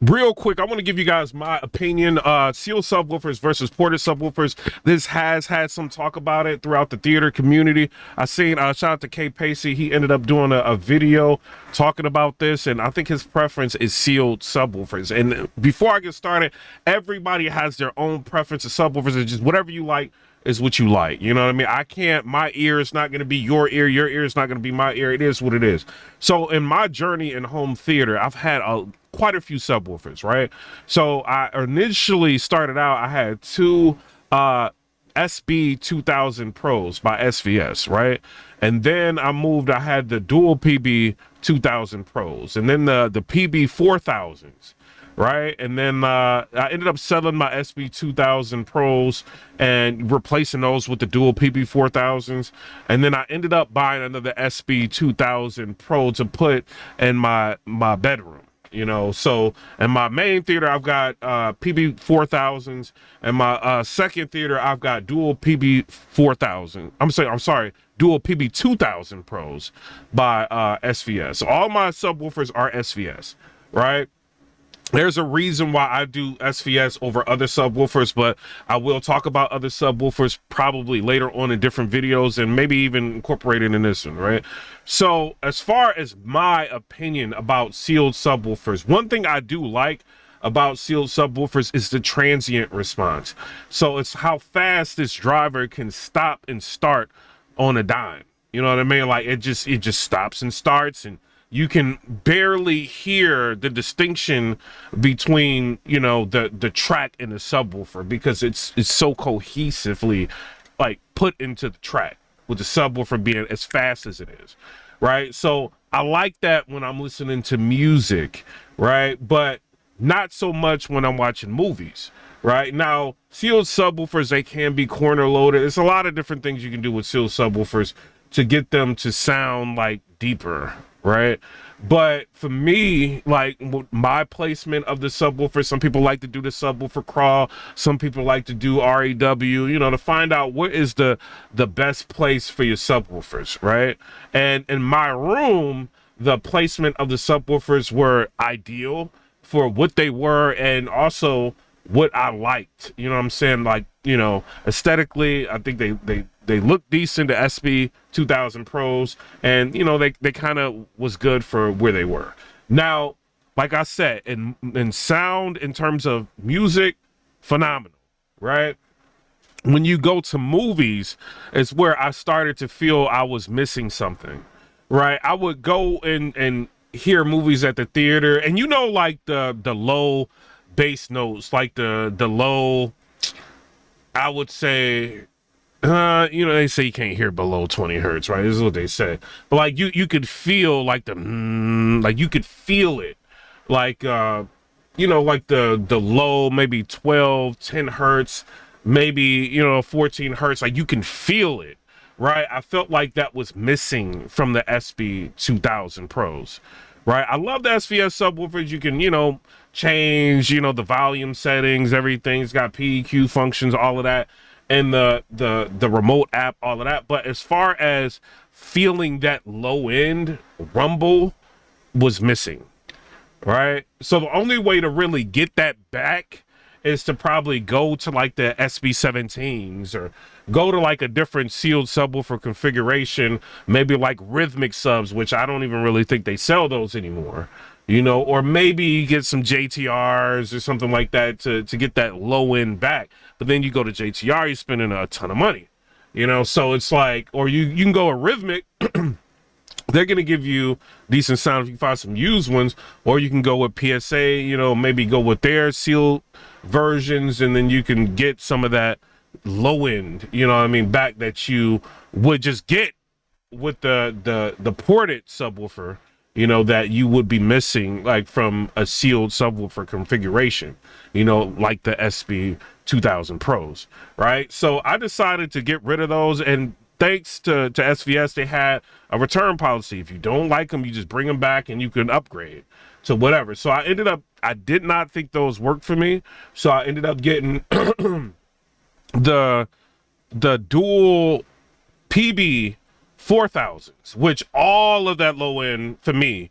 Real quick, I want to give you guys my opinion. Sealed subwoofers versus ported subwoofers. This has had some talk about it throughout the theater community. I seen shout out to K Pacey. He ended up doing a video talking about this, and I think his preference is sealed subwoofers. And before I get started, everybody has their own preference of subwoofers. It's just whatever you like is what you like. You know what I mean? I can't, my ear is not going to be your ear is not going to be my ear. It is what it is. So in my journey in home theater, I've had quite a few subwoofers, right? So I initially started out, I had two SB 2000 Pros by SVS, right? And then I had the dual PB 2000 Pros, and then the PB 4000s, right? And then I ended up selling my SB 2000 Pros and replacing those with the dual PB 4000s. And then I ended up buying another SB 2000 Pro to put in my bedroom. You know, so in my main theater, I've got PB 4000s, and my second theater, I've got dual PB 4000. I'm sorry, dual PB 2000 Pros by SVS. So all my subwoofers are SVS, right? There's a reason why I do SVS over other subwoofers, but I will talk about other subwoofers probably later on in different videos and maybe even incorporated in this one, right? So as far as my opinion about sealed subwoofers, one thing I do like about sealed subwoofers is the transient response. So it's how fast this driver can stop and start on a dime. You know what I mean? Like it just stops and starts, and you can barely hear the distinction between, you know, the track and the subwoofer, because it's so cohesively like put into the track, with the subwoofer being as fast as it is, right? So I like that when I'm listening to music, right? But not so much when I'm watching movies. Right now, sealed subwoofers, they can be corner loaded. There's a lot of different things you can do with sealed subwoofers to get them to sound like deeper, right? But for me, like my placement of the subwoofer, some people like to do the subwoofer crawl, some people like to do REW, you know, to find out what is the best place for your subwoofers, right? And in my room, the placement of the subwoofers were ideal for what they were, and also what I liked. You know what I'm saying? Like, you know, aesthetically, I think they look decent, the SB 2000 Pros, and you know, they kind of was good for where they were. Now, like I said, in sound, in terms of music, phenomenal, right? When you go to movies, it's where I started to feel I was missing something, right? I would go and hear movies at the theater, and you know, like the low bass notes, like the low, I would say, you know, they say you can't hear below 20 hertz, right? This is what they say. But like you could feel like like you could feel it, like you know, like the low, maybe 12, 10 hertz, maybe, you know, 14 hertz, like you can feel it, right? I felt like that was missing from the SB 2000 Pros, right? I love the SVS subwoofers. You can, you know, change, you know, the volume settings, everything's got PEQ functions, all of that, and the remote app, all of that. But as far as feeling that low end rumble was missing, right? So the only way to really get that back is to probably go to like the SB17s, or go to like a different sealed subwoofer configuration, maybe like rhythmic subs, which I don't even really think they sell those anymore, you know, or maybe get some JTRs or something like that to get that low end back. But then you go to JTR, you're spending a ton of money, you know, so it's like, or you can go a rhythmic. They're going to give you decent sound if you find some used ones, or you can go with PSA, you know, maybe go with their sealed versions, and then you can get some of that low end, you know what I mean, back that you would just get with the ported subwoofer, you know, that you would be missing like from a sealed subwoofer configuration, you know, like the SB 2000 Pros, right? So I decided to get rid of those, and thanks to SVS, they had a return policy. If you don't like them, you just bring them back and you can upgrade to whatever. So I did not think those worked for me. So I ended up getting the dual PB 4000s, which all of that low end for me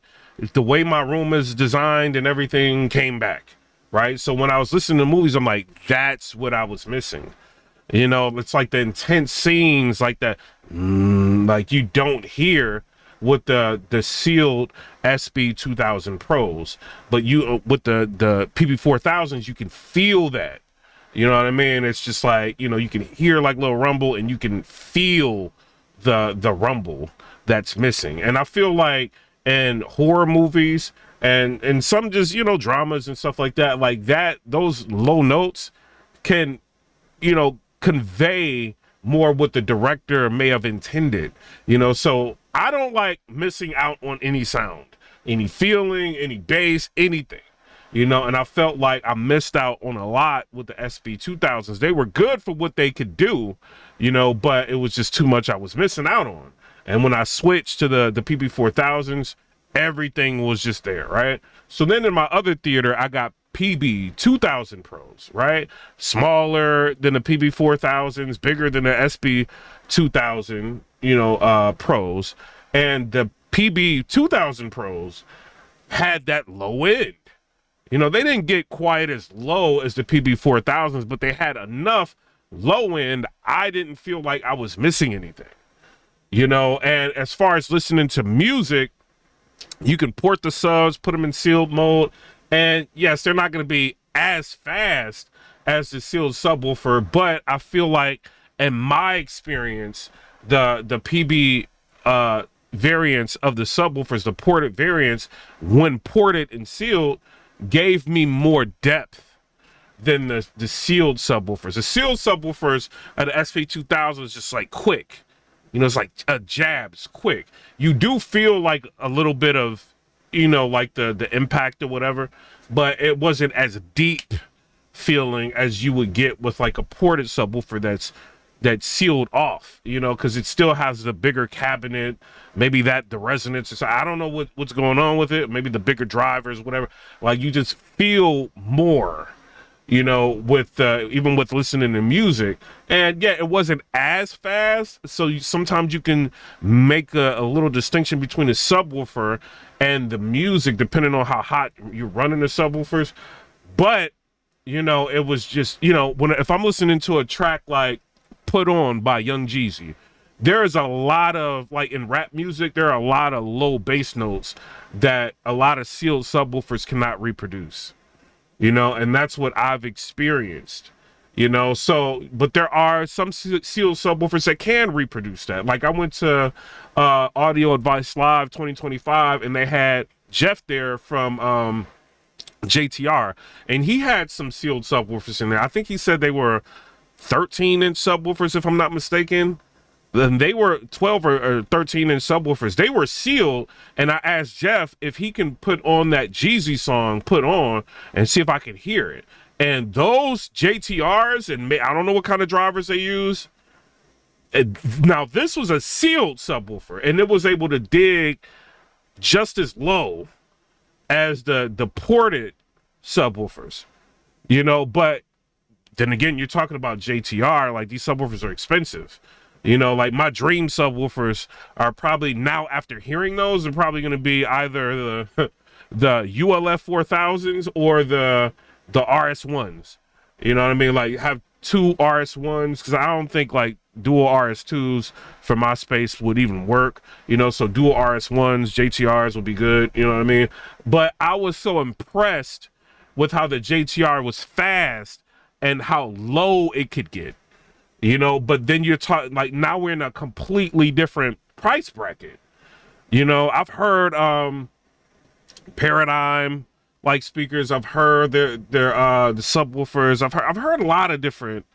the way my room is designed and everything came back, right? So when I was listening to movies, I'm like, that's what I was missing. You know, it's like the intense scenes, like that, like you don't hear with the sealed SB 2000 Pros, but you with the PB4000s, you can feel that. You know what I mean? It's just like, you know, you can hear like little rumble, and you can feel the rumble that's missing. And I feel like in horror movies and some just, you know, dramas and stuff like that, those low notes can, you know, convey more what the director may have intended, you know. So I don't like missing out on any sound, any feeling, any bass, anything, you know. And I felt like I missed out on a lot with the SB 2000s. They were good for what they could do, you know, but it was just too much I was missing out on. And when I switched to the PB4000s, everything was just there, right? So then in my other theater, I got PB 2000 Pros, right? Smaller than the PB 4000s, bigger than the SB 2000, you know, Pros. And the PB 2000 Pros had that low end. You know, they didn't get quite as low as the PB 4000s, but they had enough low end. I didn't feel like I was missing anything, you know. And as far as listening to music, you can port the subs, put them in sealed mode. And yes, they're not going to be as fast as the sealed subwoofer, but I feel like in my experience, the PB variants of the subwoofers, the ported variants, when ported and sealed, gave me more depth than the sealed subwoofers. The sealed subwoofers of the SP2000 is just like quick. You know, it's like a jabs quick. You do feel like a little bit of, you know, like the impact or whatever, but it wasn't as deep feeling as you would get with like a ported subwoofer that's sealed off, you know, because it still has the bigger cabinet, maybe that the resonance. So I don't know what's going on with it. Maybe the bigger drivers, whatever. Like you just feel more, you know, with even with listening to music. And yeah, it wasn't as fast, so sometimes you can make a little distinction between the subwoofer and the music depending on how hot you're running the subwoofers. But you know, it was just, you know, if I'm listening to a track like Put On by Young Jeezy, there is a lot of, like in rap music, there are a lot of low bass notes that a lot of sealed subwoofers cannot reproduce, you know, and that's what I've experienced, you know. So, but there are some sealed subwoofers that can reproduce that. Like I went to Audio Advice Live 2025, and they had Jeff there from JTR, and he had some sealed subwoofers in there. I think he said they were 13-inch subwoofers, if I'm not mistaken. Then they were 12 or 13-inch subwoofers. They were sealed, and I asked Jeff if he can put on that Jeezy song, Put On, and see if I can hear it. And those JTRs, and I don't know what kind of drivers they use. Now, this was a sealed subwoofer, and it was able to dig just as low as the ported subwoofers, you know. But then again, you're talking about JTR, like these subwoofers are expensive. You know, like my dream subwoofers are probably, now after hearing those, they're probably going to be either the ULF 4000s or the RS1s. You know what I mean? Like have two RS1s, because I don't think like dual RS2s for my space would even work. You know, so dual RS1s, JTRs would be good. You know what I mean? But I was so impressed with how the JTR was fast and how low it could get. You know, but then you're talking like now we're in a completely different price bracket. You know, I've heard Paradigm like speakers. I've heard the subwoofers. I've heard a lot of different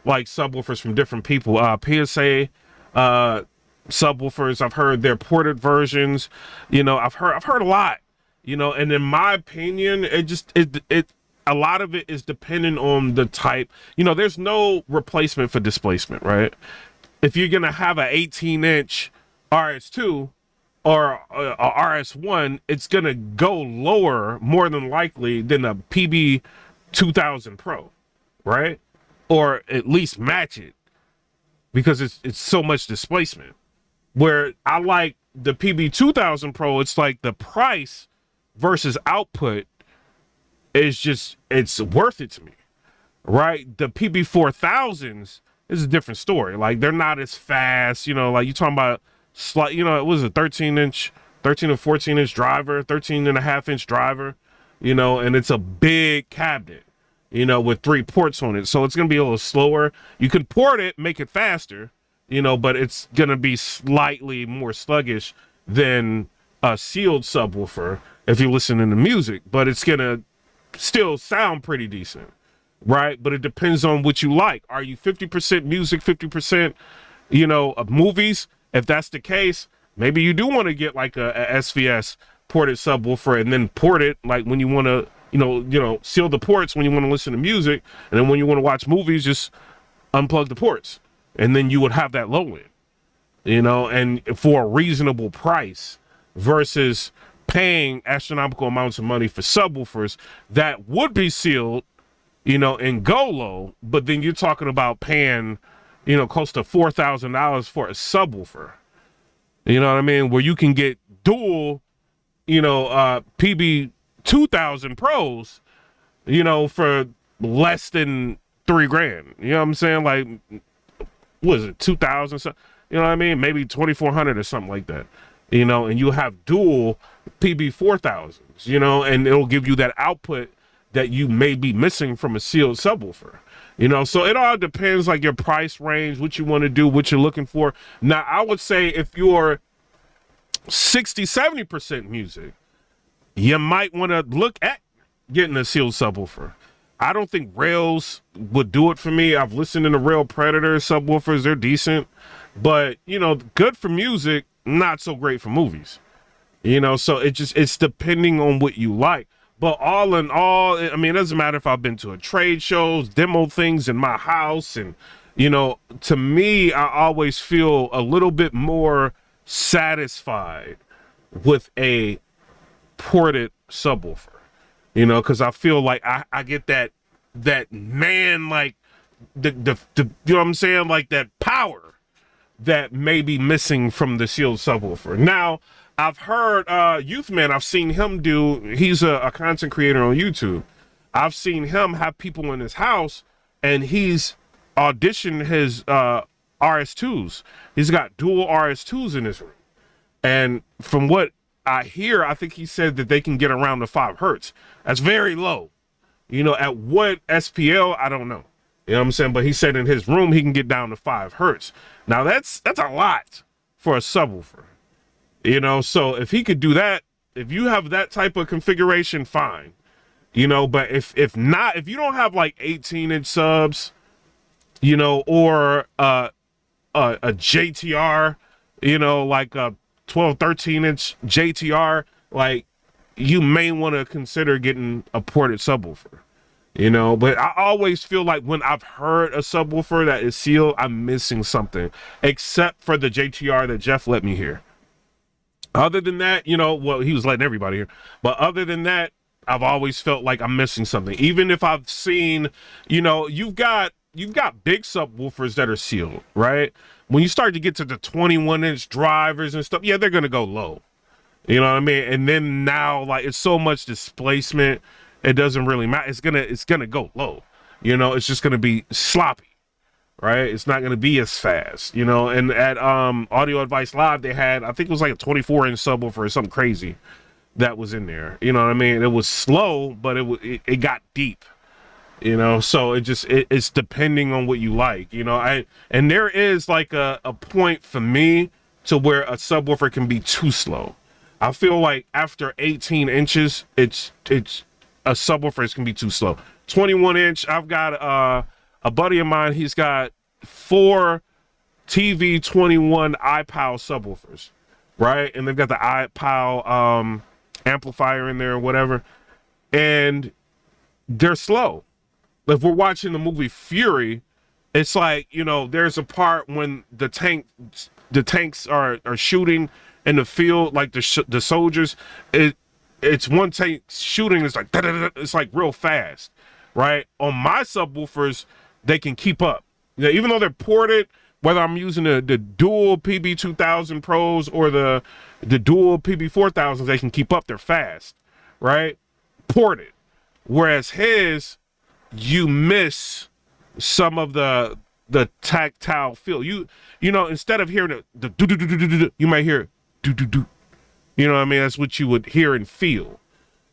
like subwoofers from different people. PSA subwoofers. I've heard their ported versions. You know, I've heard a lot. You know, and in my opinion, it a lot of it is dependent on the type. You know, there's no replacement for displacement, right? If you're gonna have an 18-inch RS2 or a RS1, it's gonna go lower more than likely than a PB 2000 Pro, right? Or at least match it, because it's so much displacement. Where I like the PB 2000 Pro, it's like the price versus output is just, it's worth it to me, right? The PB4000s is a different story. Like, they're not as fast, you know, like you're talking about slight, you know, it was a 13 or 14 inch driver, 13 and a half inch driver, you know, and it's a big cabinet, you know, with 3 ports on it. So it's going to be a little slower. You can port it, make it faster, you know, but it's going to be slightly more sluggish than a sealed subwoofer if you listen to the music, but it's going to still sound pretty decent, right? But it depends on what you like. Are you 50% music, 50%, you know, of movies? If that's the case, maybe you do want to get like a SVS ported subwoofer and then port it like when you want to, you know, seal the ports when you want to listen to music, and then when you want to watch movies, just unplug the ports, and then you would have that low end, you know, and for a reasonable price versus paying astronomical amounts of money for subwoofers that would be sealed, you know, and go low, but then you're talking about paying, you know, close to $4,000 for a subwoofer. You know what I mean? Where you can get dual, you know, PB 2000 Pros, you know, for less than $3,000. You know what I'm saying? Like, what is it, 2000? You know what I mean? Maybe 2400 or something like that. You know, and you have dual PB 4000s, you know, and it'll give you that output that you may be missing from a sealed subwoofer. You know, so it all depends, like your price range, what you want to do, what you're looking for. Now, I would say if you're 60-70% music, you might want to look at getting a sealed subwoofer. I don't think rails would do it for me. I've listened to the Rail Predator subwoofers. They're decent, but, you know, good for music, not so great for movies. You know, so it's depending on what you like. But all in all, I mean, it doesn't matter if I've been to a trade shows, demo things in my house. And, you know, to me, I always feel a little bit more satisfied with a ported subwoofer, you know, because I feel like I get that man, like the you know what I'm saying? Like that power that may be missing from the sealed subwoofer. Now, I've heard Youthman, I've seen him do, he's a content creator on YouTube. I've seen him have people in his house and he's auditioned his RS2s. He's got dual RS2s in his room. And from what I hear, I think he said that they can get around to 5 hertz. That's very low. You know, at what SPL, I don't know. You know what I'm saying? But he said in his room he can get down to 5 hertz. Now that's a lot for a subwoofer. You know, so if he could do that, if you have that type of configuration, fine. You know, but if not, if you don't have like 18-inch subs, you know, or a JTR, you know, like a 12, 13-inch JTR, like you may want to consider getting a ported subwoofer. You know, but I always feel like when I've heard a subwoofer that is sealed, I'm missing something, except for the JTR that Jeff let me hear. Other than that, you know, well, he was letting everybody hear, but other than that, I've always felt like I'm missing something. Even if I've seen, you know, you've got big subwoofers that are sealed, right? When you start to get to the 21-inch drivers and stuff, yeah, they're gonna go low. You know what I mean? And then now, like, it's so much displacement, it doesn't really matter. It's gonna go low. You know, it's just gonna be sloppy. Right, it's not going to be as fast, you know. And at Audio Advice Live, they had, I think it was like a 24-inch subwoofer or something crazy that was in there. You know what I mean? It was slow, but it got deep. You know, so it's depending on what you like. You know, and there is like a point for me to where a subwoofer can be too slow. I feel like after 18 inches, it's a subwoofer can be too slow. 21-inch, I've got a buddy of mine, he's got 4 TV21 iPow subwoofers, right? And they've got the iPow amplifier in there or whatever. And they're slow. If we're watching the movie Fury, it's like, you know, there's a part when the tanks are shooting in the field, like the soldiers. It's one tank shooting, it's like, it's like real fast, right? On my subwoofers, they can keep up. You know, even though they're ported, whether I'm using the dual PB2000 Pros or the dual PB4000s, they can keep up. They're fast, right? Ported. Whereas his, you miss some of the tactile feel. You know, instead of hearing the do do do do do, you might hear do do do. You know what I mean? That's what you would hear and feel.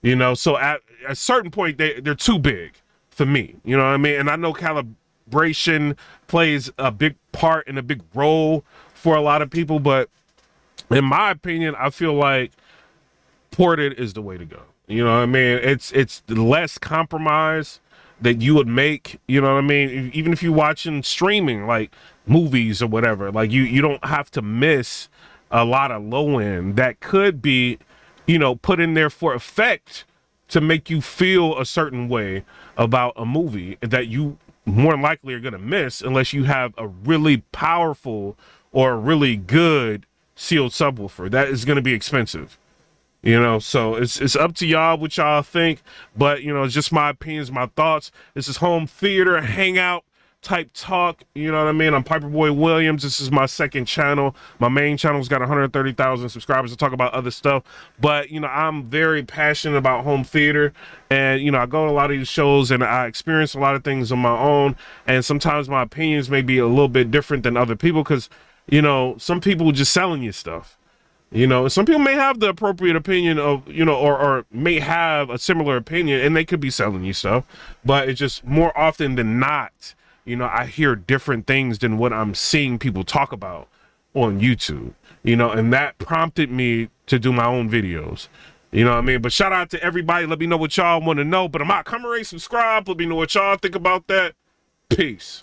You know, so at a certain point they're too big for me. You know what I mean? And I know calibration plays a big part and a big role for a lot of people, but in my opinion, I feel like ported is the way to go. You know what I mean? It's less compromise that you would make. You know what I mean? Even if you're watching streaming like movies or whatever, like you don't have to miss a lot of low end that could be, you know, put in there for effect to make you feel a certain way about a movie that you more than likely are going to miss unless you have a really powerful or a really good sealed subwoofer. That is going to be expensive. You know, so it's up to y'all what y'all think, but you know, it's just my opinions, my thoughts. This is home theater hangout type talk. You know what I mean? I'm Piper Boy Williams. This is my second channel. My main channel's got 130,000 subscribers to talk about other stuff, but you know, I'm very passionate about home theater, and you know, I go to a lot of these shows and I experience a lot of things on my own, and sometimes my opinions may be a little bit different than other people because, you know, some people just selling you stuff. You know, some people may have the appropriate opinion of, you know, or may have a similar opinion and they could be selling you stuff, but it's just more often than not, you know, I hear different things than what I'm seeing people talk about on YouTube, you know, and that prompted me to do my own videos. You know what I mean? But shout out to everybody. Let me know what y'all want to know. But I'm out. Come and subscribe. Let me know what y'all think about that. Peace.